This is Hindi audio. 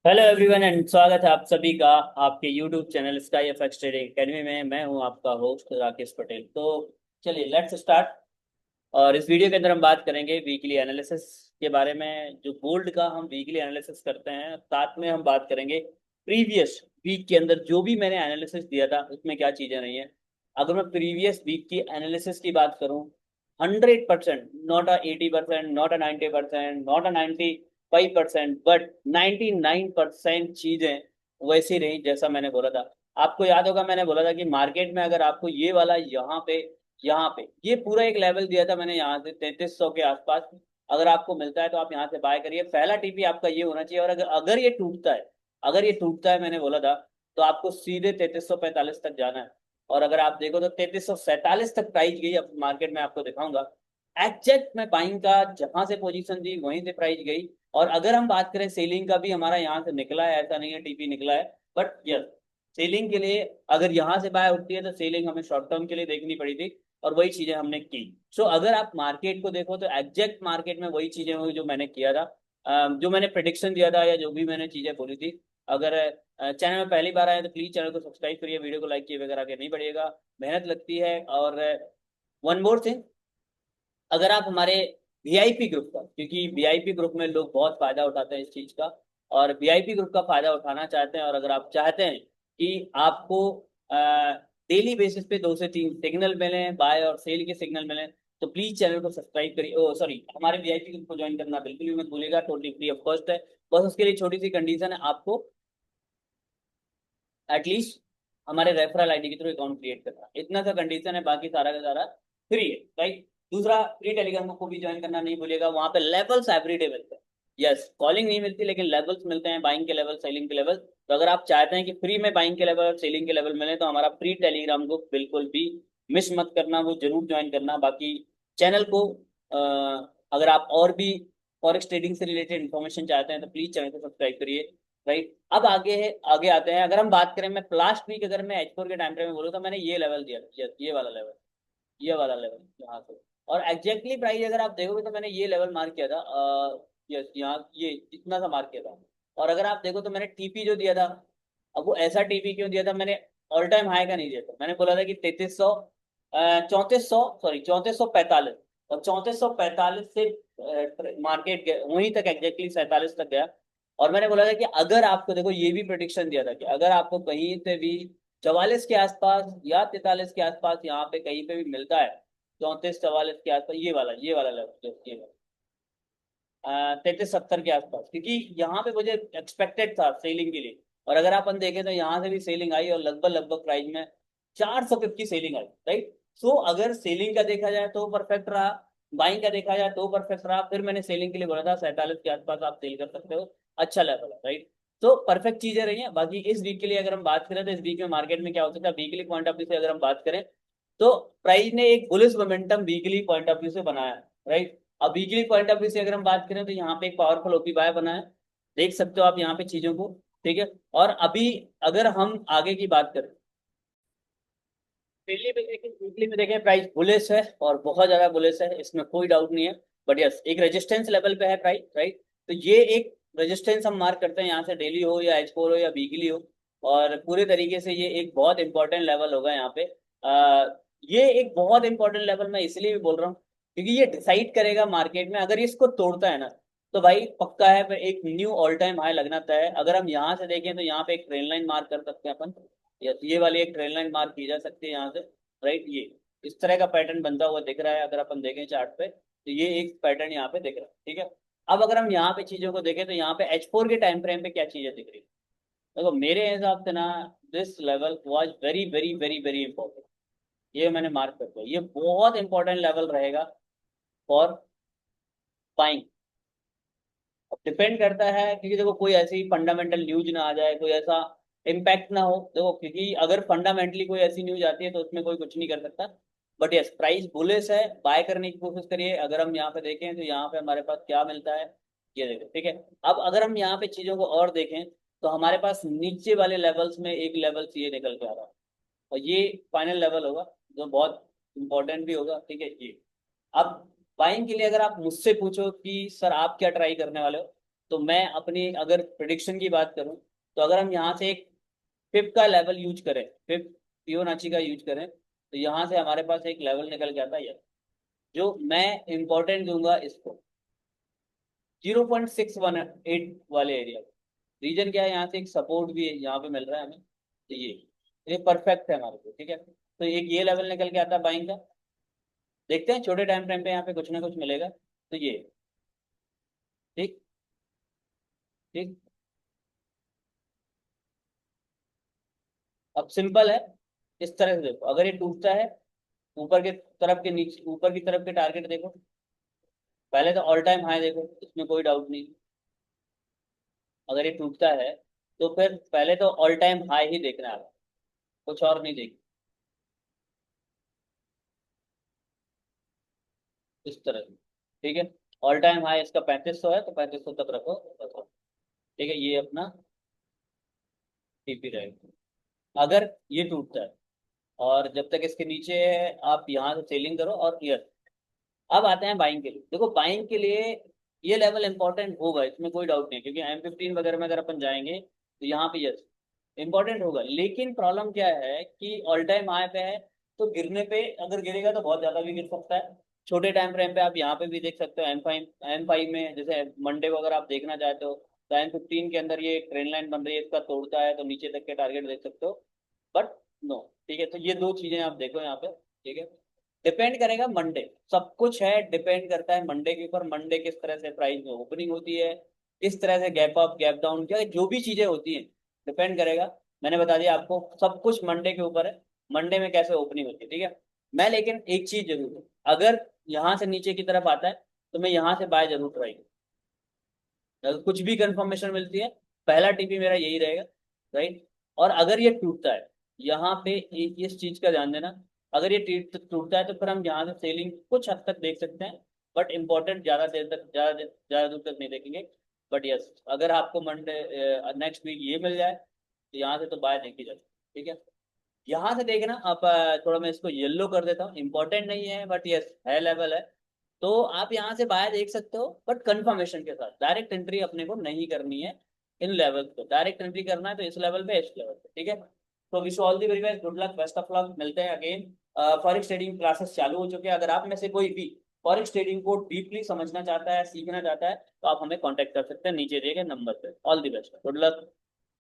हेलो एवरीवन एंड स्वागत है आप सभी का आपके YouTube channel sky FX trading academy में। मैं हूं आपका होस्ट राकेश पटेल। तो चलिए लेट्स स्टार्ट। और इस वीडियो के अंदर हम बात करेंगे वीकली एनालिसिस के बारे में। जो गोल्ड का हम वीकली एनालिसिस करते हैं, साथ में हम बात करेंगे प्रीवियस वीक के अंदर जो भी मैंने एनालिसिस दिया था उसमें क्या चीज़ें रही हैं। अगर मैं प्रीवियस वीक की एनालिसिस की बात करूं, 100%, not a 80%, not a 90%, not a 95%, but 99% चीज़ें वैसी रही जैसा मैंने बोला था। आपको याद होगा मैंने बोला था कि मार्केट में अगर आपको ये वाला यहाँ पे ये पूरा एक लेवल दिया था मैंने, यहाँ से 3300 के आसपास अगर आपको मिलता है तो आप यहाँ से बाय करिए। पहला टीपी आपका ये होना चाहिए। और अगर अगर ये टूटता है, अगर ये टूटता है, मैंने बोला था, तो आपको सीधे 3345 तक जाना है। और अगर आप देखो तो 3347 तक प्राइस गई। अब मार्केट में आपको दिखाऊंगा एग्जैक्ट मैं बाइंग का जहां से पोजीशन दी वहीं से प्राइस गई। और अगर हम बात करें सेलिंग का भी, हमारा यहाँ से निकला है, ऐसा नहीं है टीपी निकला है, बट यस सेलिंग के लिए अगर यहाँ से बाय उठती है तो सेलिंग हमें शॉर्ट टर्म के लिए देखनी पड़ी थी। और वही चीजें हमने की। सो अगर आप मार्केट को देखो तो एग्जैक्ट मार्केट में वही चीजें हुई जो मैंने किया था। जो मैंने प्रिडिक्शन दिया था या जो भी मैंने चीजें बोली थी। अगर चैनल में पहली बार आए तो प्लीज चैनल को सब्सक्राइब करिए, वीडियो को लाइक किए बगैर आगे नहीं बढ़िएगा। मेहनत लगती है। और वन मोर थिंग, अगर आप हमारे वीआईपी ग्रुप का, क्योंकि वीआईपी ग्रुप में लोग बहुत फायदा उठाते हैं इस चीज का, और वीआईपी ग्रुप का फायदा उठाना चाहते हैं, और अगर आप चाहते हैं कि आपको डेली बेसिस पे 2 से 3 सिग्नल मिले, बाय और सेल के सिग्नल मिले, तो प्लीज चैनल को सब्सक्राइब करिए। ओ सॉरी, हमारे वीआईपी ग्रुप को ज्वाइन करना बिल्कुल भी मत भूलिएगा। टोटली फ्री ऑफ कॉस्ट है। बस उसके लिए छोटी सी कंडीशन है, आपको एटलीस्ट हमारे रेफरल आईडी के थ्रू अकाउंट क्रिएट करना, इतना सा कंडीशन है। बाकी सारा का सारा फ्री है, राइट। दूसरा, फ्री टेलीग्राम को भी ज्वाइन करना नहीं भूलिएगा। वहां पे लेवल्स एवरीडे मिलते हैं। यस, कॉलिंग नहीं मिलती लेकिन लेवल्स मिलते हैं, बाइंग के लेवल, सेलिंग के लेवल। तो अगर आप चाहते हैं कि फ्री में बाइंग के लेवल और सेलिंग के लेवल मिले तो हमारा फ्री टेलीग्राम को बिल्कुल भी मिस मत करना, वो जरूर ज्वाइन करना। बाकी चैनल को अगर आप और भी फॉरेक्स ट्रेडिंग से रिलेटेड इन्फॉर्मेशन चाहते हैं तो प्लीज चैनल को सब्सक्राइब करिए, राइट। अब आगे है, आगे आते हैं। अगर हम बात करें, मैं लास्ट वीक अगर मैं H4 के टाइम फ्रेम में बोलूँ तो मैंने ये लेवल दिया था, ये वाला लेवल, ये वाला लेवल यहाँ से। और एग्जैक्टली प्राइस अगर आप देखोगे तो मैंने ये लेवल मार्क किया था, यस यहाँ ये इतना सा मार्क किया था। और अगर आप देखो तो मैंने टीपी जो दिया था, अब वो ऐसा टीपी क्यों दिया था मैंने, ऑल टाइम हाई का नहीं दिया था। मैंने बोला था कि 3300, 3400, सॉरी 3445, और 3445 से मार्केट वहीं तक एग्जैक्टली 47 तक गया। और मैंने बोला था कि अगर आपको, देखो ये भी प्रोडिक्शन दिया था कि अगर आपको कहीं से भी 44 के आसपास या 43 के आसपास यहाँ पे कहीं पे भी मिलता है, 34 44 के आसपास, ये वाला लेवल, ये वाला 33 70 के आसपास, क्योंकि यहाँ पे मुझे एक्सपेक्टेड था सेलिंग के लिए। और अगर अपन देखें तो यहाँ से भी सेलिंग आई और लगभग लगभग प्राइस में 400 पिप की सेलिंग आई, राइट। सो अगर सेलिंग का देखा जाए तो परफेक्ट रहा, बाइंग का देखा जाए तो परफेक्ट रहा। फिर मैंने सेलिंग के लिए बोला था 47 के आसपास आप सेल कर सकते हो, अच्छा लेवल है, राइट। तो परफेक्ट चीजें रही हैं। बाकी इस वीक के लिए अगर हम बात करें तो इस वीक में मार्केट में क्या हो सकता है वीकली पॉइंट ऑफ व्यू से अगर हम बात करें, तो प्राइस ने एक bullish momentum weekly point of view से बनाया, राइट। अब वीकली पॉइंट ऑफ व्यू से अगर हम बात करें तो यहाँ पे एक पावरफुल ओपी बाय बना है, देख सकते हो आप यहाँ पे चीजों को, ठीक है। और अभी अगर हम आगे की बात करें, डेली में देखें, वीकली में देखें, प्राइस बुलिश है और बहुत ज्यादा बुलिश है, इसमें कोई डाउट नहीं है। बट यस, एक रेजिस्टेंस लेवल पे है प्राइस, राइट। तो ये एक रेजिस्टेंस हम मार्क करते हैं यहाँ से, डेली हो या H4 हो या वीकली हो। और पूरे तरीके से ये एक बहुत इंपॉर्टेंट लेवल होगा यहाँ पे। ये एक बहुत इंपॉर्टेंट लेवल मैं इसलिए भी बोल रहा हूँ क्योंकि ये डिसाइड करेगा मार्केट में, अगर ये इसको तोड़ता है ना तो भाई पक्का है, फिर एक न्यू ऑल टाइम हाई लगना तय है। अगर हम यहाँ से देखें तो यहाँ पे एक ट्रेन लाइन मार्क कर सकते हैं अपन, यस ये वाली एक ट्रेन लाइन मार्क की जा सकती है यहाँ से, राइट। ये इस तरह का पैटर्न बनता हुआ दिख रहा है अगर अपन देखें चार्ट पे, तो ये एक पैटर्न यहाँ पे दिख रहा है, ठीक है। अब अगर हम यहाँ पे चीजों को देखें तो यहाँ पे H4 के टाइम फ्रेम पे क्या चीजें दिख रही है, देखो मेरे हिसाब से ना, this level was very very very very important. ये मैंने मार्क कर दिया, ये बहुत इंपॉर्टेंट लेवल रहेगा फॉर बाइंग। अब डिपेंड करता है क्योंकि देखो कोई ऐसी फंडामेंटल न्यूज ना आ जाए, कोई ऐसा इम्पैक्ट ना हो, देखो क्योंकि अगर फंडामेंटली कोई ऐसी न्यूज आती है तो उसमें कोई कुछ नहीं कर सकता। बट यस, प्राइस बुलिश है, बाय करने की कोशिश करिए। अगर हम यहाँ पे देखें तो यहाँ पे हमारे पास क्या मिलता है, ये देखो, ठीक है। अब अगर हम यहाँ पे चीजों को और देखें तो हमारे पास नीचे वाले लेवल्स में एक लेवल ये निकल के आ रहा है, और ये फाइनल लेवल होगा जो बहुत इंपॉर्टेंट भी होगा, ठीक है। ये अब बाइंग के लिए अगर आप मुझसे पूछो कि सर आप क्या ट्राई करने वाले हो, तो मैं अपनी अगर प्रिडिक्शन की बात करूं, तो अगर हम यहाँ से एक फिफ्थ का लेवल यूज करें, फिफ्थ फिबोनाची का यूज करें, तो यहाँ से हमारे पास एक लेवल निकल के आता है ये, जो मैं इंपॉर्टेंट दूंगा इसको 0.618 वाले एरिया। रीजन क्या है, यहाँ से एक सपोर्ट भी है यहाँ पे मिल रहा है हमें, तो ये परफेक्ट है हमारे को, ठीक है। तो एक ये लेवल निकल के आता है बाइंग का, देखते हैं छोटे टाइम फ्रेम पे यहाँ पे कुछ ना कुछ मिलेगा, तो ये ठीक ठीक। अब सिंपल है, इस तरह से देखो, अगर ये टूटता है, ऊपर के तरफ के नीचे, ऊपर की तरफ के टारगेट देखो, पहले तो ऑल टाइम हाई देखो, इसमें कोई डाउट नहीं। अगर ये टूटता है तो फिर पहले तो ऑल टाइम हाई ही देखना है, कुछ और नहीं देखना। इस तरह से, ठीक है। ऑल टाइम हाई इसका 3500 है, तो 3500 तक रखो, ठीक है। ये अपना टीपी रहेगा। अगर ये टूटता है और जब तक इसके नीचे है, आप यहाँ से सेलिंग करो, और यस, अब आते हैं बाइंग के लिए। देखो बाइंग के लिए ये लेवल इंपॉर्टेंट होगा, इसमें कोई डाउट नहीं, क्योंकि M15 वगैरह में अगर अपन जाएंगे तो यहाँ पे यस इंपॉर्टेंट होगा। लेकिन प्रॉब्लम क्या है कि ऑल टाइम हाई पे है, तो गिरने पे, अगर गिरेगा तो बहुत ज्यादा भी गिर सकता है। छोटे टाइम फ्रेम पे आप यहाँ पे भी देख सकते हो, M5 में जैसे मंडे को अगर आप देखना चाहते हो, तो M15 के अंदर ये ट्रेंड लाइन बन रही है, इसका तोड़ता है तो नीचे तक के टारगेट देख सकते हो। बट नो, ठीक है। तो ये दो चीजें आप देखो यहाँ पे, ठीक है। डिपेंड करेगा मंडे, सब कुछ है डिपेंड करता है मंडे के ऊपर। मंडे किस तरह से प्राइस में ओपनिंग होती है, किस तरह से गैप अप गैप डाउन, क्या जो भी चीजें होती हैं डिपेंड करेगा। मैंने बता दिया आपको, सब कुछ मंडे के ऊपर है, मंडे में कैसे ओपनिंग होती है, ठीक है। मैं लेकिन एक चीज जरूर है, अगर यहाँ से नीचे की तरफ आता है तो मैं यहाँ से बाय जरूर ट्राई करूँ। अगर कुछ भी कंफर्मेशन मिलती है, पहला टीपी मेरा यही रहेगा, राइट। और अगर ये टूटता है, यहाँ पे इस चीज का ध्यान देना, अगर ये टूटता है तो फिर हम यहाँ से सेलिंग कुछ हद तक देख सकते हैं, बट इंपॉर्टेंट ज्यादा देर तक, ज्यादा दूर तक नहीं देखेंगे। बट यस, अगर आपको मंडे नेक्स्ट वीक ये मिल जाए, तो यहाँ से तो बाय देखी जाए, ठीक है। यहाँ से देखना आप, थोड़ा मैं इसको येलो कर देता हूँ, इंपॉर्टेंट नहीं है बट यस है, लेवल है। तो आप यहाँ से बाय देख सकते हो, बट कंफर्मेशन के साथ, डायरेक्ट एंट्री अपने को नहीं करनी है। इन लेवल पे डायरेक्ट एंट्री करना है तो इस लेवल पे, इस लेवल पे, ठीक है। तो wish all the very best, good luck, best of luck, मिलते हैं अगेन। फॉरेक्स ट्रेडिंग क्लासेस चालू हो चुके हैं, अगर आप में से कोई भी फॉरेक्स ट्रेडिंग को डीपली समझना चाहता है, सीखना चाहता है, तो आप हमें कॉन्टेक्ट कर सकते हैं नीचे दिए गए नंबर पे। All the best, good luck.